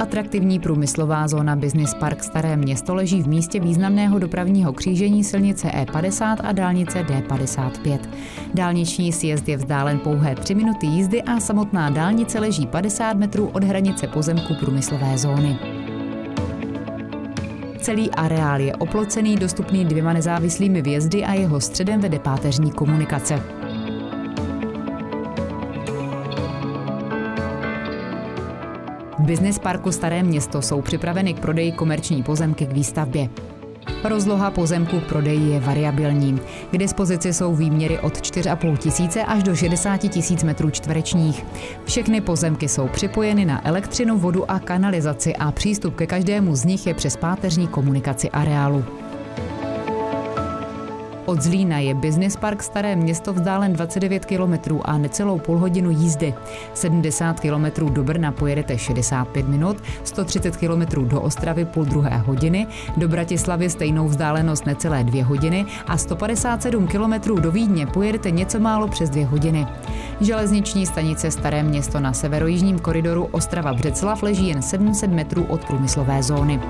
Atraktivní průmyslová zóna Business Park Staré Město leží v místě významného dopravního křížení silnice E50 a dálnice D55. Dálniční sjezd je vzdálen pouhé 3 minuty jízdy a samotná dálnice leží 50 metrů od hranice pozemku průmyslové zóny. Celý areál je oplocený, dostupný 2 nezávislými vjezdy a jeho středem vede páteřní komunikace. V Business Parku Staré Město jsou připraveny k prodeji komerční pozemky k výstavbě. Rozloha pozemku k prodeji je variabilní. K dispozici jsou výměry od 4,5 tisíce až do 60 tisíc metrů čtverečních. Všechny pozemky jsou připojeny na elektřinu, vodu a kanalizaci a přístup ke každému z nich je přes páteřní komunikaci areálu. Od Zlína je Business Park Staré Město vzdálen 29 kilometrů a necelou půl hodinu jízdy. 70 kilometrů do Brna pojedete 65 minut, 130 kilometrů do Ostravy půl druhé hodiny, do Bratislavy stejnou vzdálenost necelé 2 hodiny a 157 kilometrů do Vídně pojedete něco málo přes 2 hodiny. Železniční stanice Staré Město na severojižním koridoru Ostrava-Břeclav leží jen 700 metrů od průmyslové zóny.